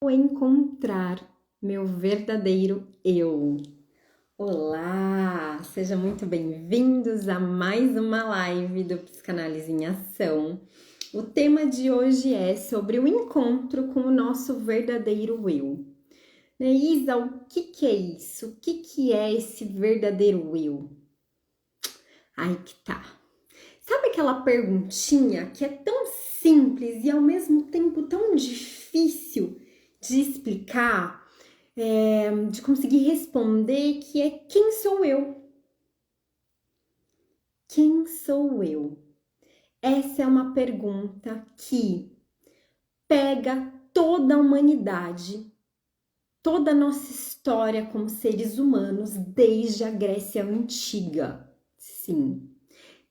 Encontrar meu verdadeiro eu. Olá, sejam muito bem-vindos a mais uma live do Psicanálise em Ação. O tema de hoje é sobre o encontro com o nosso verdadeiro eu. Isa, o que é isso? O que é esse verdadeiro eu? Aí que tá. Sabe aquela perguntinha que é tão simples e ao mesmo tempo tão difícil de explicar, de conseguir responder, que é: quem sou eu? Quem sou eu? Essa é uma pergunta que pega toda a humanidade, toda a nossa história como seres humanos desde a Grécia Antiga. Sim,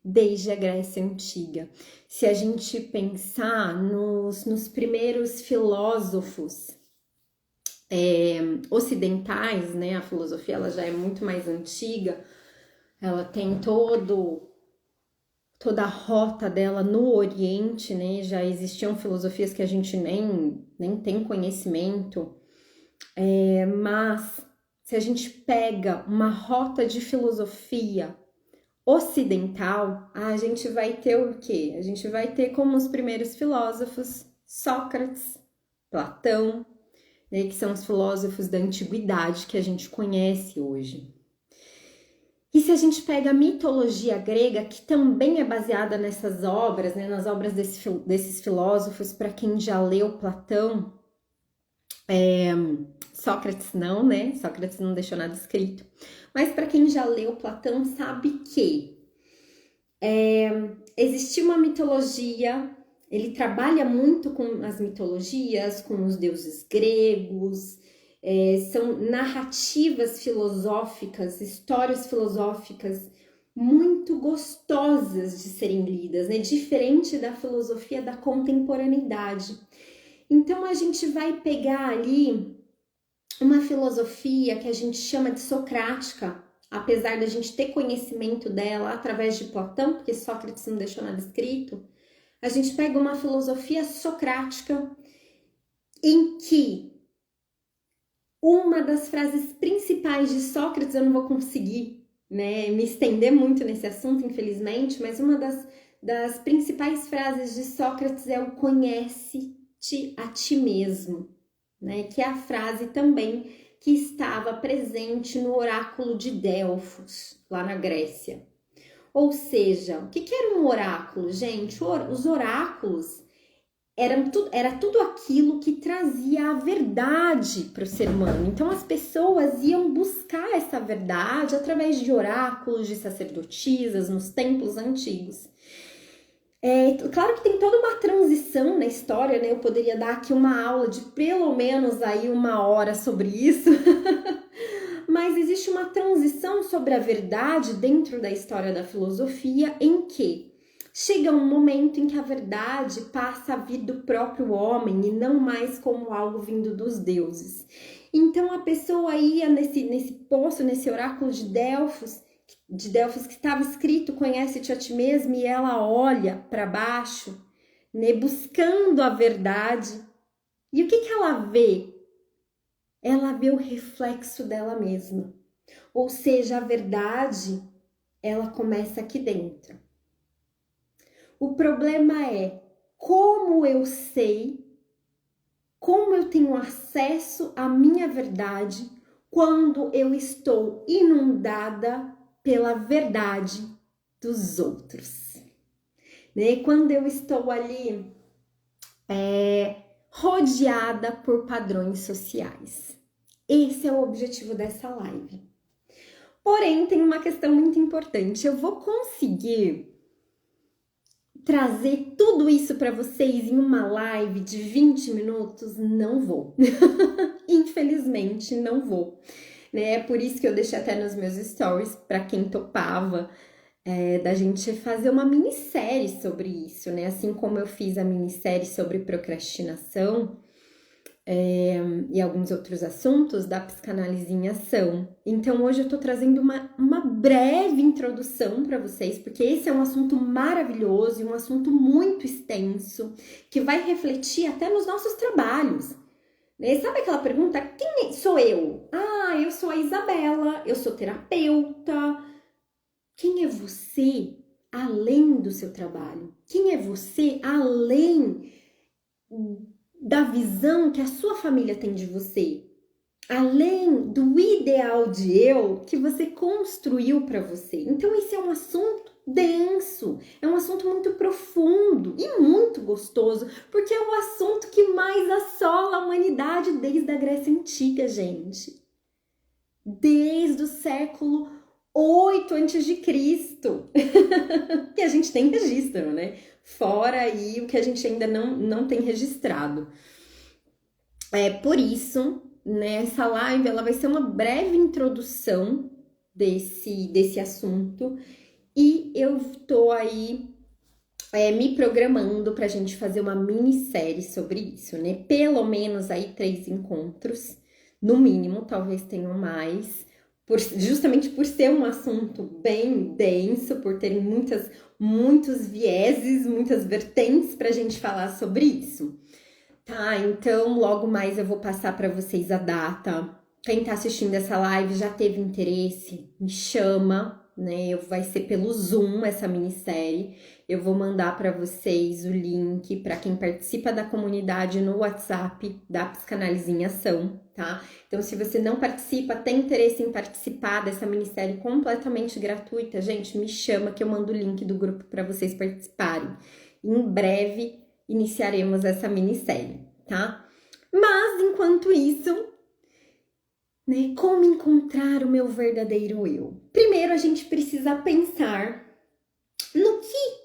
desde a Grécia Antiga. Se a gente pensar nos primeiros filósofos ocidentais, né? A filosofia ela já é muito mais antiga, ela tem toda a rota dela no Oriente, né? Já existiam filosofias que a gente nem tem conhecimento, mas se a gente pega uma rota de filosofia ocidental, a gente vai ter o quê? A gente vai ter como os primeiros filósofos Sócrates, Platão, né, que são os filósofos da antiguidade que a gente conhece hoje. E se a gente pega a mitologia grega, que também é baseada nessas obras, né, nas obras desses filósofos, para quem já leu Platão, Sócrates não, né? Sócrates não deixou nada escrito. Mas para quem já leu Platão, sabe que existe uma mitologia, ele trabalha muito com as mitologias, com os deuses gregos, são narrativas filosóficas, histórias filosóficas muito gostosas de serem lidas, né? Diferente da filosofia da contemporaneidade. Então a gente vai pegar ali uma filosofia que a gente chama de socrática, apesar da gente ter conhecimento dela através de Platão, porque Sócrates não deixou nada escrito. A gente pega uma filosofia socrática em que uma das frases principais de Sócrates, eu não vou conseguir, né, me estender muito nesse assunto, infelizmente, mas uma das principais frases de Sócrates é o conhece-te a ti mesmo, né, que é a frase também que estava presente no oráculo de Delfos, lá na Grécia. Ou seja, o que era um oráculo, gente? Os oráculos era tudo aquilo que trazia a verdade para o ser humano. Então as pessoas iam buscar essa verdade através de oráculos, de sacerdotisas, nos templos antigos. Claro que tem toda uma transição na história, né? Eu poderia dar aqui uma aula de pelo menos aí 1 hora sobre isso. Mas existe uma transição sobre a verdade dentro da história da filosofia, em que chega um momento em que a verdade passa a vir do próprio homem e não mais como algo vindo dos deuses. Então a pessoa ia nesse poço, nesse oráculo de Delfos que estava escrito conhece-te a ti mesmo, e ela olha para baixo, né, buscando a verdade. E o que ela vê? Ela vê o reflexo dela mesma. Ou seja, a verdade, ela começa aqui dentro. O problema é como eu sei, como eu tenho acesso à minha verdade quando eu estou inundada pela verdade dos outros, né? Quando eu estou ali rodeada por padrões sociais. Esse é o objetivo dessa live. Porém, tem uma questão muito importante. Eu vou conseguir trazer tudo isso para vocês em uma live de 20 minutos? Não vou. Infelizmente, não vou. Né? É por isso que eu deixei até nos meus stories, para quem topava, da gente fazer uma minissérie sobre isso, né? Assim como eu fiz a minissérie sobre procrastinação e alguns outros assuntos da psicanálise em ação. Então hoje eu tô trazendo uma breve introdução para vocês, porque esse é um assunto maravilhoso e um assunto muito extenso, que vai refletir até nos nossos trabalhos, Né? Sabe aquela pergunta, sou eu? Ah, eu sou a Isabela, eu sou terapeuta. Quem é você além do seu trabalho? Quem é você além da visão que a sua família tem de você? Além do ideal de eu que você construiu para você. Então, esse é um assunto denso, é um assunto muito profundo e muito gostoso, porque é o assunto que mais assola a humanidade desde a Grécia Antiga, gente. Desde o século 8 a.C., que a gente tem registro, né? Fora aí o que a gente ainda não tem registrado. Por isso, né, essa live ela vai ser uma breve introdução desse assunto e eu tô aí me programando pra gente fazer uma minissérie sobre isso, né? Pelo menos aí 3 encontros, no mínimo, talvez tenham mais, justamente por ser um assunto bem denso, por terem muitos vieses, muitas vertentes pra gente falar sobre isso. Tá, então logo mais eu vou passar para vocês a data. Quem tá assistindo essa live já teve interesse, me chama, né? Vai ser pelo Zoom essa minissérie. Eu vou mandar para vocês o link para quem participa da comunidade no WhatsApp da Psicanálise em Ação, tá? Então, se você não participa, tem interesse em participar dessa minissérie completamente gratuita, gente, me chama que eu mando o link do grupo para vocês participarem. Em breve iniciaremos essa minissérie, tá? Mas, enquanto isso, né, como encontrar o meu verdadeiro eu? Primeiro, a gente precisa pensar no que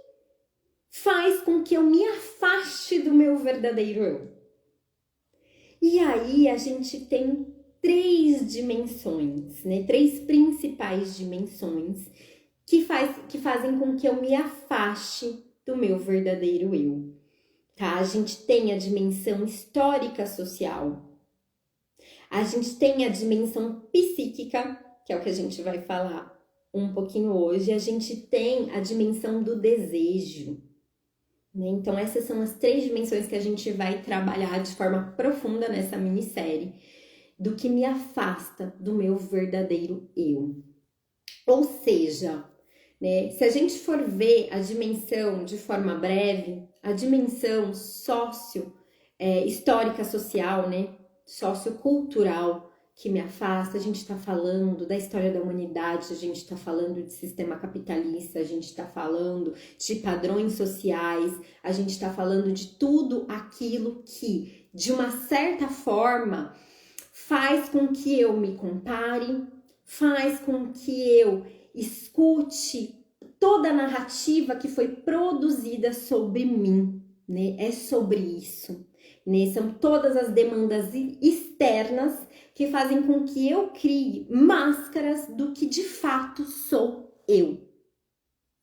faz com que eu me afaste do meu verdadeiro eu. E aí, a gente tem 3 dimensões, né? 3 principais dimensões que fazem com que eu me afaste do meu verdadeiro eu. Tá? A gente tem a dimensão histórica social, a gente tem a dimensão psíquica, que é o que a gente vai falar um pouquinho hoje, a gente tem a dimensão do desejo, né? Então essas são as 3 dimensões que a gente vai trabalhar de forma profunda nessa minissérie, do que me afasta do meu verdadeiro eu. Ou seja, né, se a gente for ver a dimensão de forma breve, a dimensão histórica social, né, sociocultural que me afasta, a gente está falando da história da humanidade, a gente está falando de sistema capitalista, a gente está falando de padrões sociais, a gente está falando de tudo aquilo que, de uma certa forma, faz com que eu me compare, faz com que eu escute toda a narrativa que foi produzida sobre mim, né? É sobre isso, né? São todas as demandas externas que fazem com que eu crie máscaras do que de fato sou eu,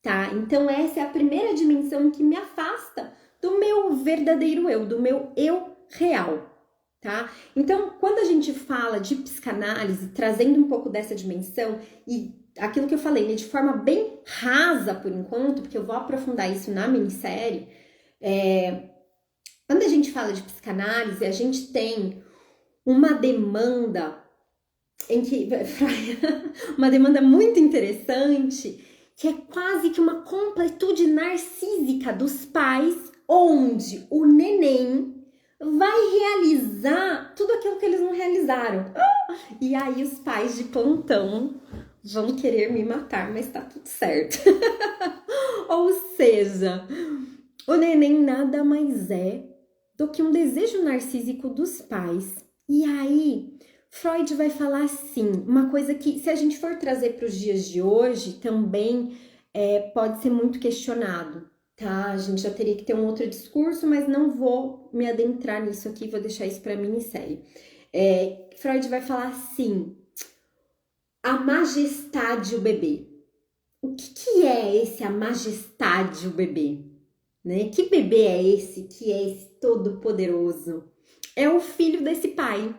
tá? Então essa é a primeira dimensão que me afasta do meu verdadeiro eu, do meu eu real. Tá? Então, quando a gente fala de psicanálise, trazendo um pouco dessa dimensão e aquilo que eu falei, né, de forma bem rasa por enquanto, porque eu vou aprofundar isso na minissérie, quando a gente fala de psicanálise, a gente tem uma demanda uma demanda muito interessante, que é quase que uma completude narcísica dos pais, onde o neném vai realizar tudo aquilo que eles não realizaram. E aí os pais de plantão vão querer me matar, mas tá tudo certo. Ou seja, o neném nada mais é do que um desejo narcísico dos pais. E aí, Freud vai falar assim, uma coisa que, se a gente for trazer para os dias de hoje, também pode ser muito questionado. Tá, a gente já teria que ter um outro discurso, mas não vou me adentrar nisso aqui, vou deixar isso para a minissérie. Freud vai falar assim, a majestade o bebê. O que é esse a majestade o bebê? Né? Que bebê é esse que é esse todo-poderoso? É o filho desse pai.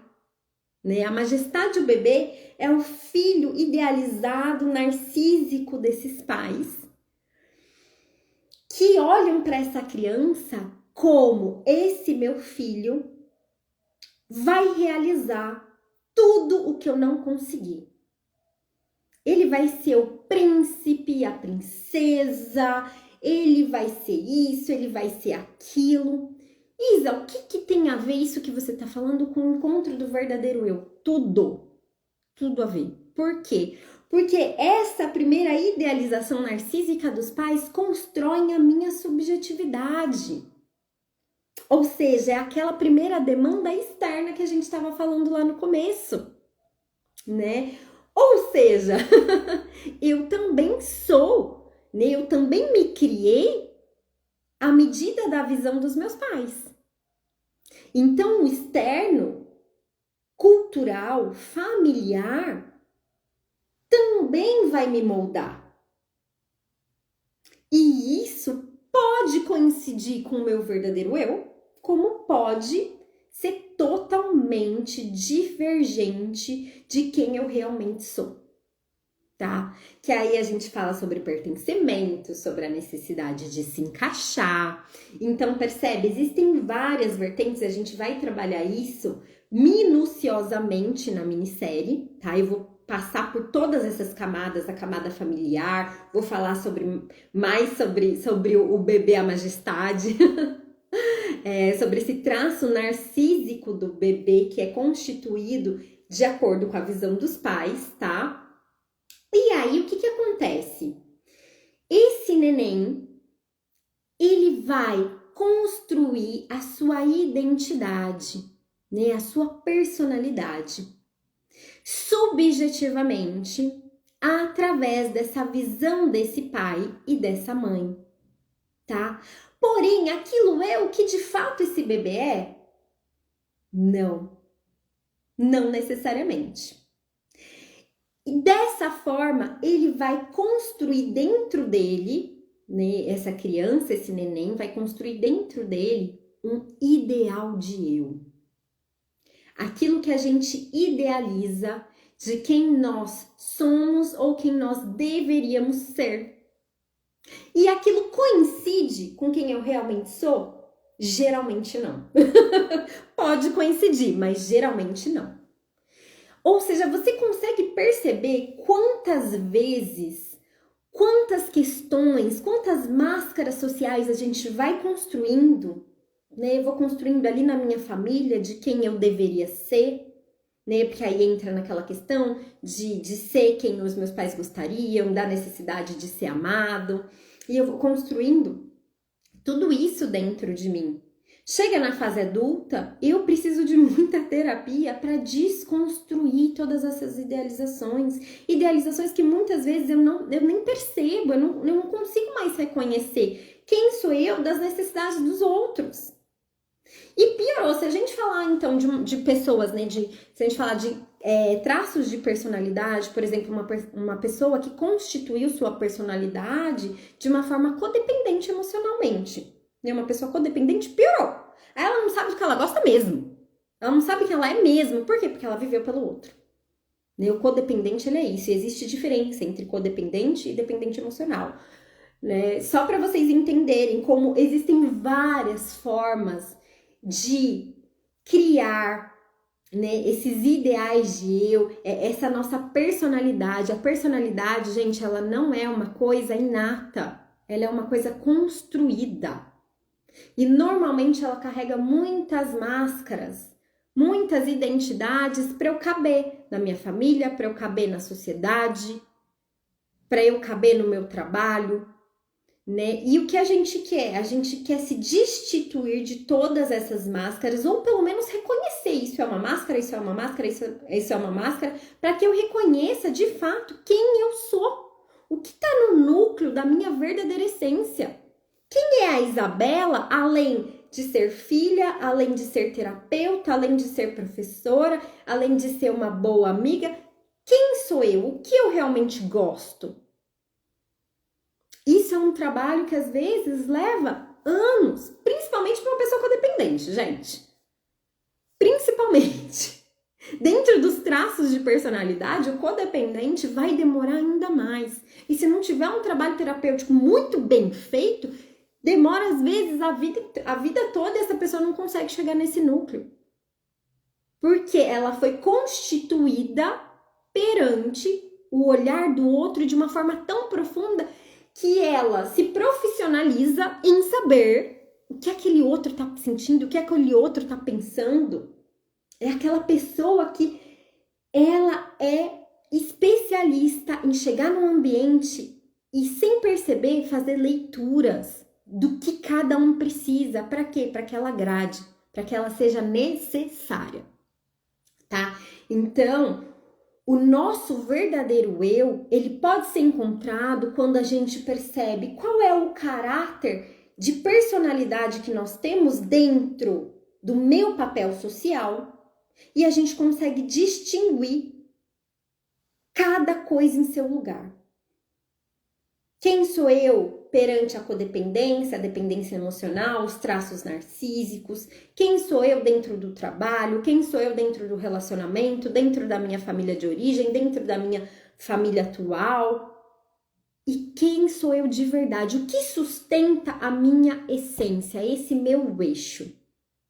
Né? A majestade o bebê é o filho idealizado, narcísico desses pais, que olham para essa criança como esse meu filho vai realizar tudo o que eu não consegui. Ele vai ser o príncipe, a princesa, ele vai ser isso, ele vai ser aquilo. Isa, o que tem a ver isso que você está falando com o encontro do verdadeiro eu? Tudo a ver. Por quê? Porque essa primeira idealização narcísica dos pais constrói a minha subjetividade. Ou seja, é aquela primeira demanda externa que a gente estava falando lá no começo, né? Ou seja, eu também sou, né? Eu também me criei à medida da visão dos meus pais. Então, o externo, cultural, familiar, também vai me moldar. E isso pode coincidir com o meu verdadeiro eu, como pode ser totalmente divergente de quem eu realmente sou, tá? Que aí a gente fala sobre pertencimento, sobre a necessidade de se encaixar. Então, percebe? Existem várias vertentes, a gente vai trabalhar isso minuciosamente na minissérie, tá? Eu vou passar por todas essas camadas, a camada familiar, vou falar mais sobre o bebê à majestade, sobre esse traço narcísico do bebê que é constituído de acordo com a visão dos pais, tá? E aí, o que acontece? Esse neném, ele vai construir a sua identidade, né? A sua personalidade, subjetivamente, através dessa visão desse pai e dessa mãe, tá? Porém, aquilo é o que de fato esse bebê é? Não necessariamente. E dessa forma, ele vai construir dentro dele, né, essa criança, esse neném, vai construir dentro dele um ideal de eu. Aquilo que a gente idealiza de quem nós somos ou quem nós deveríamos ser. E aquilo coincide com quem eu realmente sou? Geralmente não. Pode coincidir, mas geralmente não. Ou seja, você consegue perceber quantas vezes, quantas questões, quantas máscaras sociais a gente vai construindo, né? Eu vou construindo ali na minha família de quem eu deveria ser, né? Porque aí entra naquela questão de ser quem os meus pais gostariam, da necessidade de ser amado. E eu vou construindo tudo isso dentro de mim. Chega na fase adulta, eu preciso de muita terapia para desconstruir todas essas idealizações que muitas vezes eu nem percebo, eu não consigo mais reconhecer quem sou eu das necessidades dos outros. E piorou, se a gente falar então de pessoas, né, se a gente falar de traços de personalidade, por exemplo, uma pessoa que constituiu sua personalidade de uma forma codependente emocionalmente. E uma pessoa codependente piorou. Aí ela não sabe do que ela gosta mesmo. Ela não sabe quem ela é mesmo. Por quê? Porque ela viveu pelo outro. O codependente, ele é isso. E existe diferença entre codependente e dependente emocional. Né? Só para vocês entenderem como existem várias formas de criar, né, esses ideais de eu, essa nossa personalidade. A personalidade, gente, ela não é uma coisa inata. Ela é uma coisa construída. E normalmente ela carrega muitas máscaras, muitas identidades para eu caber na minha família, para eu caber na sociedade, para eu caber no meu trabalho, né? E o que a gente quer? A gente quer se destituir de todas essas máscaras, ou pelo menos reconhecer isso é uma máscara, isso é uma máscara, isso é uma máscara, para que eu reconheça de fato quem eu sou, o que está no núcleo da minha verdadeira essência. Quem é a Isabela, além de ser filha, além de ser terapeuta, além de ser professora, além de ser uma boa amiga? Quem sou eu? O que eu realmente gosto? Isso é um trabalho que às vezes leva anos, principalmente para uma pessoa codependente, gente. Principalmente. Dentro dos traços de personalidade, o codependente vai demorar ainda mais. E se não tiver um trabalho terapêutico muito bem feito, demora às vezes a vida toda e essa pessoa não consegue chegar nesse núcleo. porque ela foi constituída perante o olhar do outro de uma forma tão profunda que ela se profissionaliza em saber o que aquele outro tá sentindo, o que aquele outro tá pensando. É aquela pessoa que ela é especialista em chegar num ambiente e, sem perceber, fazer leituras do que cada um precisa. Para quê? Para que ela agrade, para que ela seja necessária, tá? Então, o nosso verdadeiro eu, ele pode ser encontrado quando a gente percebe qual é o caráter de personalidade que nós temos dentro do meu papel social e a gente consegue distinguir cada coisa em seu lugar. Quem sou eu perante a codependência, a dependência emocional, os traços narcísicos? Quem sou eu dentro do trabalho? Quem sou eu dentro do relacionamento? Dentro da minha família de origem? Dentro da minha família atual? E quem sou eu de verdade? O que sustenta a minha essência? Esse meu eixo,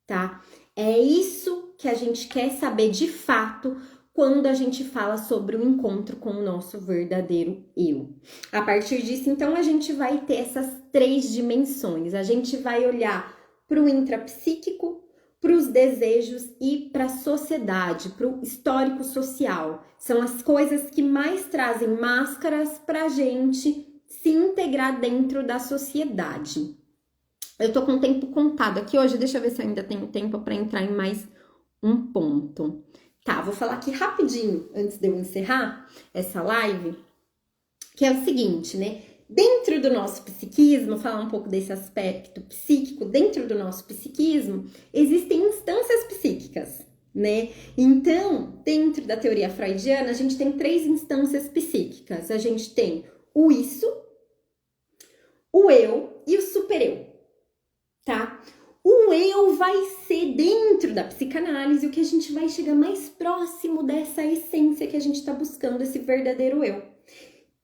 tá? É isso que a gente quer saber de fato quando a gente fala sobre o encontro com o nosso verdadeiro eu. A partir disso, então, a gente vai ter essas 3 dimensões. A gente vai olhar para o intrapsíquico, para os desejos e para a sociedade, para o histórico social. São as coisas que mais trazem máscaras para a gente se integrar dentro da sociedade. Eu tô com o tempo contado aqui hoje, deixa eu ver se eu ainda tenho tempo para entrar em mais um ponto. Tá, vou falar aqui rapidinho, antes de eu encerrar essa live, que é o seguinte, né? Dentro do nosso psiquismo, falar um pouco desse aspecto psíquico, dentro do nosso psiquismo, existem instâncias psíquicas, né? Então, dentro da teoria freudiana, a gente tem 3 instâncias psíquicas. A gente tem o isso, o eu e o supereu, tá? O eu vai ser dentro da psicanálise o que a gente vai chegar mais próximo dessa essência que a gente está buscando, esse verdadeiro eu.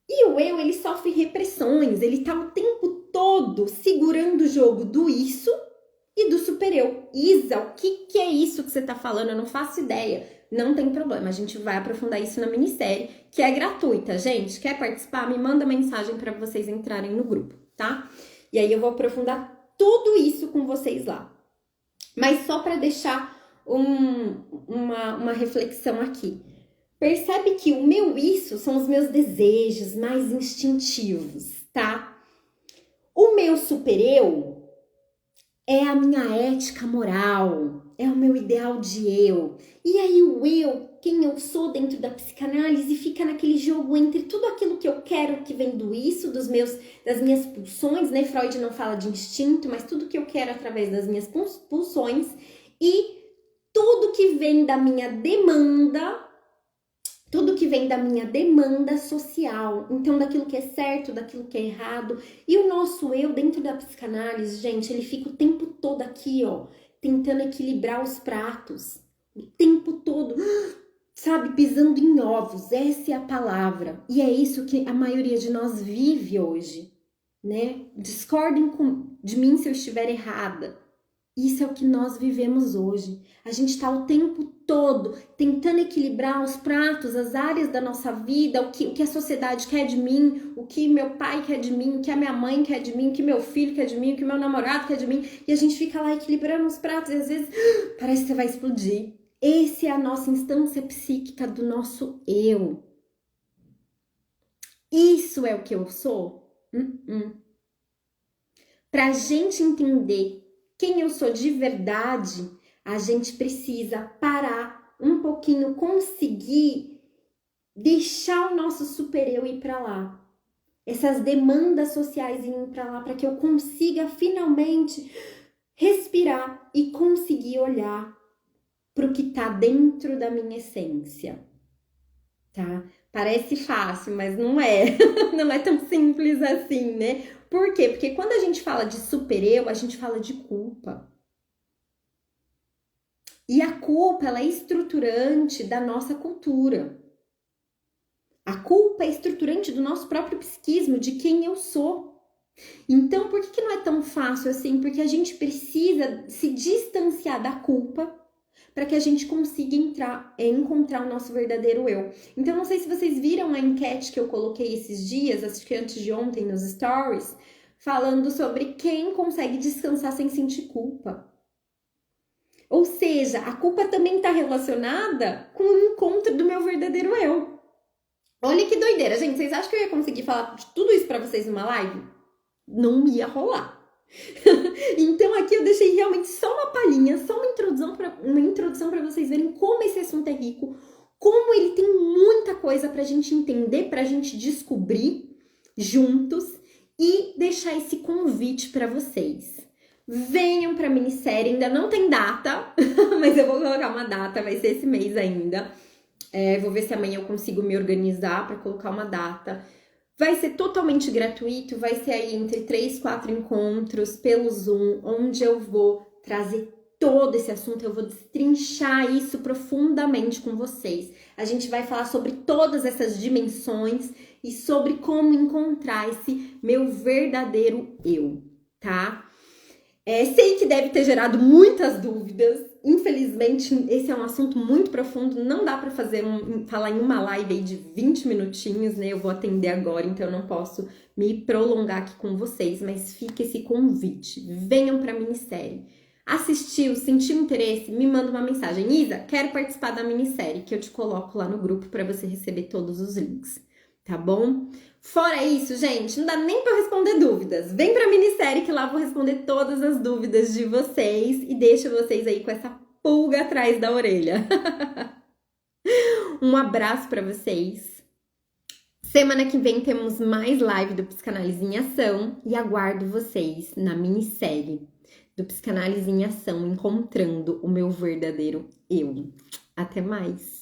E o eu, ele sofre repressões, ele tá o tempo todo segurando o jogo do isso e do supereu. Isa, o que é isso que você tá falando? Eu não faço ideia. Não tem problema, a gente vai aprofundar isso na minissérie, que é gratuita, gente. Quer participar? Me manda mensagem para vocês entrarem no grupo, tá? E aí eu vou aprofundar tudo isso com vocês lá. Mas só para deixar uma reflexão aqui. Percebe que o meu isso são os meus desejos mais instintivos, tá? O meu supereu é a minha ética moral, é o meu ideal de eu. E aí o eu, quem eu sou dentro da psicanálise, fica naquele jogo entre tudo aquilo que eu quero que vem do isso, das minhas pulsões, né? Freud não fala de instinto, mas tudo que eu quero através das minhas pulsões e tudo que vem da minha demanda, social, então daquilo que é certo, daquilo que é errado. E o nosso eu dentro da psicanálise, gente, ele fica o tempo todo aqui, ó, tentando equilibrar os pratos, o tempo todo, sabe, pisando em ovos, essa é a palavra. E é isso que a maioria de nós vive hoje, né? Discordem de mim se eu estiver errada. Isso é o que nós vivemos hoje. A gente tá o tempo todo tentando equilibrar os pratos, as áreas da nossa vida, o que a sociedade quer de mim, o que meu pai quer de mim, o que a minha mãe quer de mim, o que meu filho quer de mim, o que meu namorado quer de mim. E a gente fica lá equilibrando os pratos e às vezes parece que você vai explodir. Essa é a nossa instância psíquica do nosso eu. Isso é o que eu sou? Pra gente entender quem eu sou de verdade, a gente precisa parar um pouquinho, conseguir deixar o nosso supereu ir para lá. Essas demandas sociais irem para lá, para que eu consiga finalmente respirar e conseguir olhar para o que está dentro da minha essência, tá? Parece fácil, mas não é. Não é tão simples assim, né? Por quê? Porque quando a gente fala de supereu, a gente fala de culpa. E a culpa, ela é estruturante da nossa cultura. A culpa é estruturante do nosso próprio psiquismo, de quem eu sou. Então, por que não é tão fácil assim? Porque a gente precisa se distanciar da culpa para que a gente consiga encontrar o nosso verdadeiro eu. Então, não sei se vocês viram a enquete que eu coloquei esses dias, acho que antes de ontem nos stories, falando sobre quem consegue descansar sem sentir culpa. Ou seja, a culpa também está relacionada com o encontro do meu verdadeiro eu. Olha que doideira, gente. Vocês acham que eu ia conseguir falar de tudo isso para vocês numa live? Não ia rolar. Então aqui eu deixei realmente só uma palhinha, só uma introdução para vocês verem como esse assunto é rico, como ele tem muita coisa pra gente entender, pra gente descobrir juntos e deixar esse convite para vocês. Venham pra minissérie, ainda não tem data, mas eu vou colocar uma data, vai ser esse mês ainda. Vou ver se amanhã eu consigo me organizar para colocar uma data. Vai ser totalmente gratuito, vai ser aí entre 3, 4 encontros pelo Zoom, onde eu vou trazer todo esse assunto, eu vou destrinchar isso profundamente com vocês. A gente vai falar sobre todas essas dimensões e sobre como encontrar esse meu verdadeiro eu, tá? Sei que deve ter gerado muitas dúvidas. Infelizmente, esse é um assunto muito profundo. Não dá para falar em uma live aí de 20 minutinhos, né? Eu vou atender agora, então eu não posso me prolongar aqui com vocês. Mas fica esse convite. Venham para a minissérie. Assistiu, sentiu interesse? Me manda uma mensagem. Isa, quero participar da minissérie, que eu te coloco lá no grupo para você receber todos os links. Tá bom? Fora isso, gente, não dá nem pra responder dúvidas. Vem pra minissérie que lá eu vou responder todas as dúvidas de vocês e deixo vocês aí com essa pulga atrás da orelha. Um abraço pra vocês. Semana que vem temos mais live do Psicanálise em Ação e aguardo vocês na minissérie do Psicanálise em Ação, encontrando o meu verdadeiro eu. Até mais!